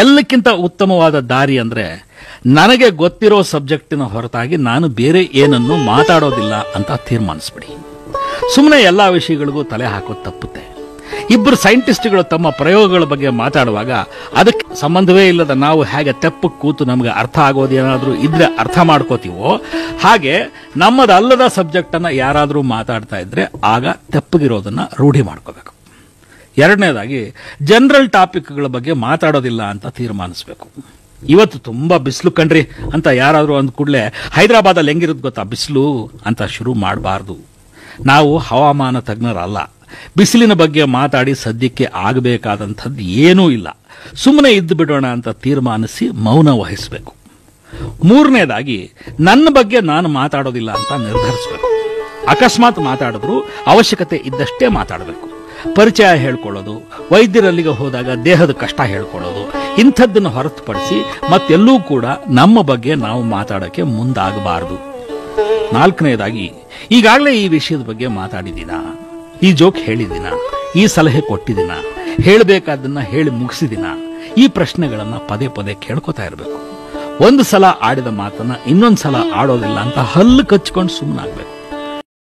ಎಲ್ಲಕ್ಕಿಂತ ಉತ್ತಮವಾದ ದಾರಿ ಅಂದ್ರೆ ನನಗೆ ಗೊತ್ತಿರೋ ಸಬ್ಜೆಕ್ಟಿನ ಹೊರತಾಗಿ ನಾನು ಬೇರೆ ಏನನ್ನು ಮಾತಾಡೋದಿಲ್ಲ ಅಂತ ತೀರ್ಮಾನಿಸ್ಬಿಡಿ. ಸುಮ್ಮನೆ ಎಲ್ಲಾ ವಿಷಯಗಳಿಗೂ ತಲೆ ಹಾಕೋದು ತಪ್ಪುತ್ತೆ. ಇಬ್ಬರು ಸೈಂಟಿಸ್ಟ್ಗಳು ತಮ್ಮ ಪ್ರಯೋಗಗಳ ಬಗ್ಗೆ ಮಾತಾಡುವಾಗ ಅದಕ್ಕೆ ಸಂಬಂಧವೇ ಇಲ್ಲದ ನಾವು ಹೇಗೆ ತೆಪ್ಪಕ್ಕೆ ಕೂತು ನಮಗೆ ಅರ್ಥ ಆಗೋದೇನಾದ್ರೂ ಇದ್ರೆ ಅರ್ಥ ಮಾಡ್ಕೋತೀವೋ, ಹಾಗೆ ನಮ್ಮದಲ್ಲದ ಸಬ್ಜೆಕ್ಟ್ ಅನ್ನ ಯಾರಾದರೂ ಮಾತಾಡ್ತಾ ಇದ್ರೆ ಆಗ ತೆಪ್ಪಗಿರೋದನ್ನ ರೂಢಿ ಮಾಡ್ಕೋಬೇಕು. ಎರಡನೇದಾಗಿ ಜನರಲ್ ಟಾಪಿಕ್ಗಳ ಬಗ್ಗೆ ಮಾತಾಡೋದಿಲ್ಲ ಅಂತ ತೀರ್ಮಾನಿಸಬೇಕು. ಇವತ್ತು ತುಂಬಾ ಬಿಸಿಲು ಕಣ್ರಿ ಅಂತ ಯಾರಾದರೂ ಅಂದ ಕೂಡಲೇ ಹೈದರಾಬಾದಲ್ಲಿ ಹೆಂಗಿರುತ್ತೆ ಗೊತ್ತಾ ಬಿಸಿಲು ಅಂತ ಶುರು ಮಾಡಬಾರ್ದು. ನಾವು ಹವಾಮಾನ ತಜ್ಞರಲ್ಲ. ಬಿಸಿಲಿನ ಬಗ್ಗೆ ಮಾತಾಡಿ ಸದ್ಯಕ್ಕೆ ಆಗಬೇಕಾದಂಥದ್ದು ಏನೂ ಇಲ್ಲ. ಸುಮ್ಮನೆ ಇದ್ದು ಬಿಡೋಣ ಅಂತ ತೀರ್ಮಾನಿಸಿ ಮೌನ ವಹಿಸಬೇಕು. ಮೂರನೇದಾಗಿ ನನ್ನ ಬಗ್ಗೆ ನಾನು ಮಾತಾಡೋದಿಲ್ಲ ಅಂತ ನಿರ್ಧರಿಸಬೇಕು. ಅಕಸ್ಮಾತ್ ಮಾತಾಡಿದ್ರು ಅವಶ್ಯಕತೆ ಇದ್ದಷ್ಟೇ ಮಾತಾಡಬೇಕು. ಪರಿಚಯ ಹೇಳ್ಕೊಳ್ಳೋದು, ವೈದ್ಯರಲ್ಲಿಗೆ ಹೋದಾಗ ದೇಹದ ಕಷ್ಟ ಹೇಳ್ಕೊಳ್ಳೋದು, ಇಂಥದ್ದನ್ನು ಹೊರತುಪಡಿಸಿ ಮತ್ತೆಲ್ಲೂ ಕೂಡ ನಮ್ಮ ಬಗ್ಗೆ ನಾವು ಮಾತಾಡೋಕ್ಕೆ ಮುಂದಾಗಬಾರದು. ನಾಲ್ಕನೇದಾಗಿ, ಈಗಾಗಲೇ ಈ ವಿಷಯದ ಬಗ್ಗೆ ಮಾತಾಡಿದ್ದೀನ, ಈ ಜೋಕ್ ಹೇಳಿದ್ದೀನ, ಈ ಸಲಹೆ ಕೊಟ್ಟಿದ್ದೀನ, ಹೇಳಬೇಕಾದನ್ನ ಹೇಳಿ ಮುಗಿಸಿದಿನ, ಈ ಪ್ರಶ್ನೆಗಳನ್ನ ಪದೇ ಪದೇ ಕೇಳ್ಕೊತಾ ಇರಬೇಕು. ಒಂದು ಸಲ ಆಡಿದ ಮಾತನ್ನ ಇನ್ನೊಂದು ಸಲ ಆಡೋದಿಲ್ಲ ಅಂತ ಹಲ್ಲು ಕಚ್ಕೊಂಡು ಸುಮ್ಮನಾಗಬೇಕು.